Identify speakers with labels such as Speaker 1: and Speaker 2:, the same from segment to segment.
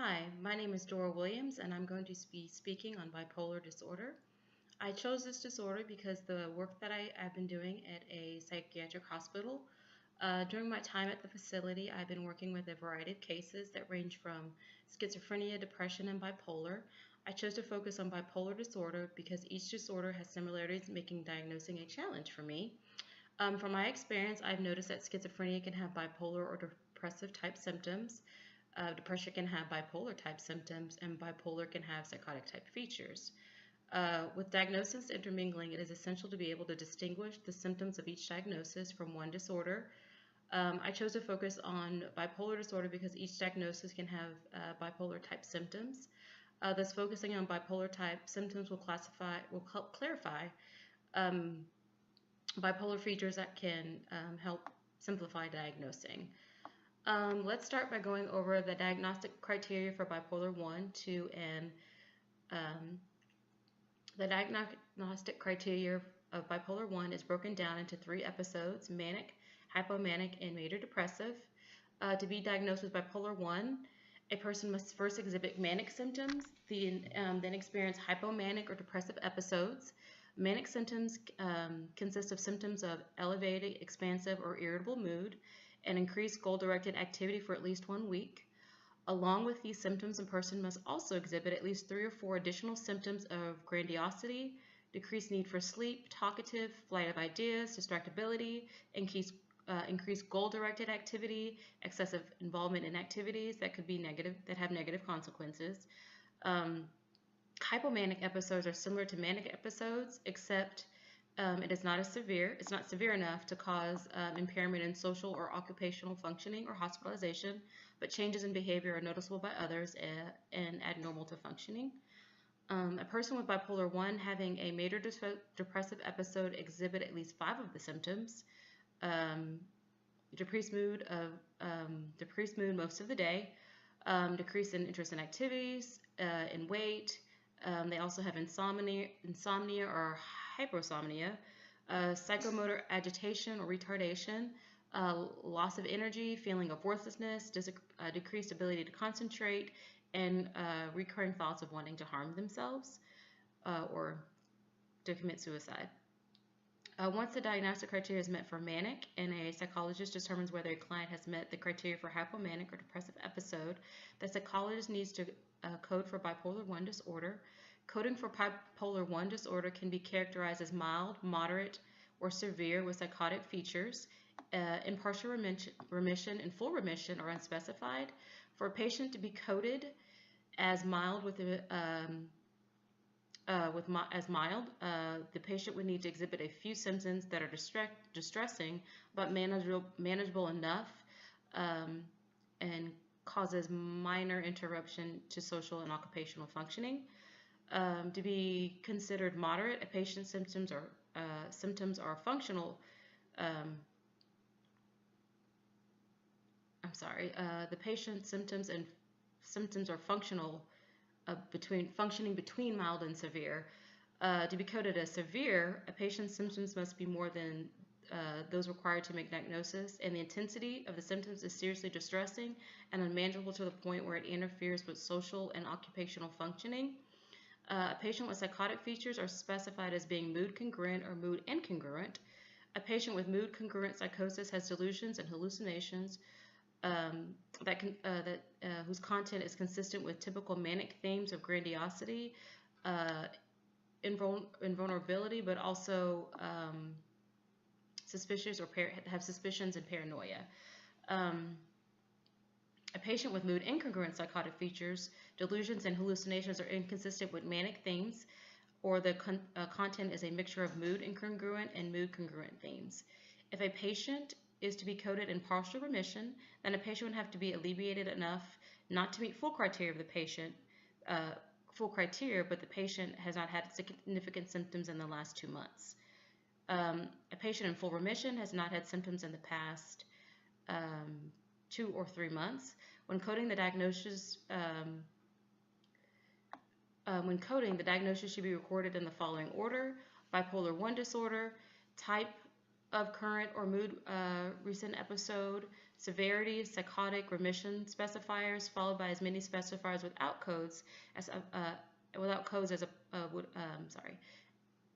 Speaker 1: Hi, my name is Dora Williams, and I'm going to be speaking on bipolar disorder. I chose this disorder because the work that I've been doing at a psychiatric hospital. During my time at the facility, I've been working with a variety of cases that range from schizophrenia, depression, and bipolar. I chose to focus on bipolar disorder because each disorder has similarities, making diagnosing a challenge for me. From my experience, I've noticed that schizophrenia can have bipolar or depressive type symptoms. Depression can have bipolar type symptoms, and bipolar can have psychotic type features. With diagnosis intermingling, it is essential to be able to distinguish the symptoms of each diagnosis from one disorder. I chose to focus on bipolar disorder because each diagnosis can have bipolar type symptoms. Thus, focusing on bipolar type symptoms will help clarify um, bipolar features that can help simplify diagnosing. Let's start by going over the diagnostic criteria for bipolar 1, 2, and um, the diagnostic criteria of bipolar 1 is broken down into 3 episodes: manic, hypomanic, and major depressive. To be diagnosed with bipolar 1, a person must first exhibit manic symptoms, then experience hypomanic or depressive episodes. Manic symptoms consist of symptoms of elevated, expansive, or irritable mood and increased goal-directed activity for at least 1 week. Along with these symptoms, a person must also exhibit at least 3 or 4 additional symptoms of grandiosity, decreased need for sleep, talkative, flight of ideas, distractibility, increased goal-directed activity, excessive involvement in activities that could be negative, that have negative consequences. Um, Hypomanic episodes are similar to manic episodes, except it's not severe enough to cause impairment in social or occupational functioning or hospitalization, but changes in behavior are noticeable by others and abnormal to functioning. A person with bipolar 1 having a major depressive episode exhibit at least 5 of the symptoms. Um, decreased mood most of the day, decrease in interest in activities, in weight. They also have insomnia or hypersomnia, psychomotor agitation or retardation, loss of energy, feeling of worthlessness, decreased ability to concentrate, and recurring thoughts of wanting to harm themselves or to commit suicide. Once the diagnostic criteria is met for manic and a psychologist determines whether a client has met the criteria for hypomanic or depressive episode, the psychologist needs to code for bipolar 1 disorder. Coding for bipolar 1 disorder can be characterized as mild, moderate, or severe with psychotic features. In partial remission and full remission are unspecified. For a patient to be coded as mild as mild, the patient would need to exhibit a few symptoms that are distressing but manageable enough and causes minor interruption to social and occupational functioning. To be considered moderate, a patient's symptoms are functional. The patient's symptoms are functional functioning between mild and severe. To be coded as severe, a patient's symptoms must be more than those required to make diagnosis, and the intensity of the symptoms is seriously distressing and unmanageable to the point where it interferes with social and occupational functioning. A patient with psychotic features are specified as being mood congruent or mood incongruent. A patient with mood congruent psychosis has delusions and hallucinations whose content is consistent with typical manic themes of grandiosity, invulnerability, but also have suspicions and paranoia. A patient with mood incongruent psychotic features, delusions, and hallucinations are inconsistent with manic themes, or the content is a mixture of mood incongruent and mood congruent themes. If a patient is to be coded in partial remission, then a patient would have to be alleviated enough not to meet full criteria, but the patient has not had significant symptoms in the last 2 months. A patient in full remission has not had symptoms in the past 2 or 3 months. When coding, the diagnosis should be recorded in the following order: bipolar 1 disorder, type of current or mood recent episode, severity, psychotic, remission specifiers, followed by as many specifiers as without codes as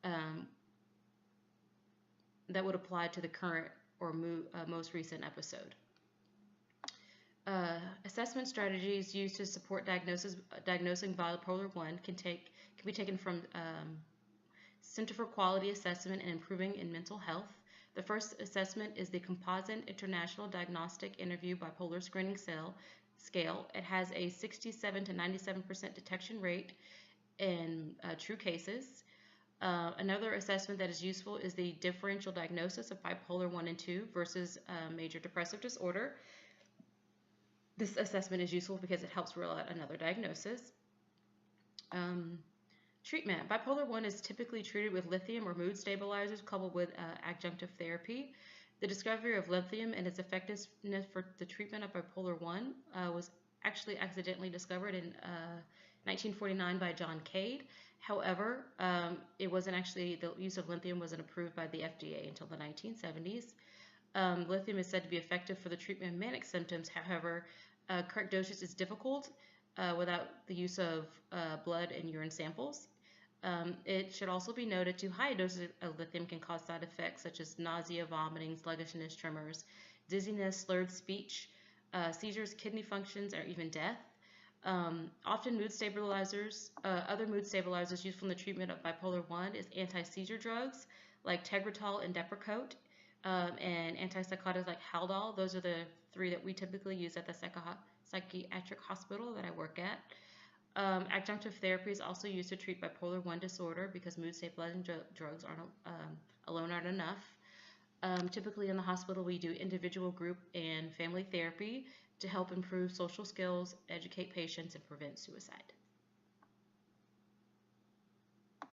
Speaker 1: um, that would apply to the current or most recent episode. Assessment strategies used to support diagnosing bipolar 1 can be taken from Center for Quality Assessment and Improving in Mental Health. The first assessment is the Composite International Diagnostic Interview Bipolar Screening Scale. It has a 67 to 97% detection rate in true cases. Another assessment that is useful is the differential diagnosis of bipolar 1 and 2 versus major depressive disorder. This assessment is useful because it helps rule out another diagnosis. Treatment. Bipolar 1 is typically treated with lithium or mood stabilizers coupled with adjunctive therapy. The discovery of lithium and its effectiveness for the treatment of bipolar 1 was actually accidentally discovered in 1949 by John Cade. However, it wasn't actually, the use of lithium wasn't approved by the FDA until the 1970s. Lithium is said to be effective for the treatment of manic symptoms. However, correct dosage is difficult without the use of blood and urine samples. It should also be noted too high doses of lithium can cause side effects such as nausea, vomiting, sluggishness, tremors, dizziness, slurred speech, seizures, kidney functions, or even death. Often mood stabilizers, other mood stabilizers used in the treatment of bipolar 1 is anti-seizure drugs like Tegretol and Depakote, and antipsychotics like Haldol. Those are the three that we typically use at the psychiatric hospital that I work at. Adjunctive therapy is also used to treat bipolar 1 disorder because mood stabilizing drugs alone aren't enough. Typically in the hospital, we do individual, group, and family therapy to help improve social skills, educate patients, and prevent suicide.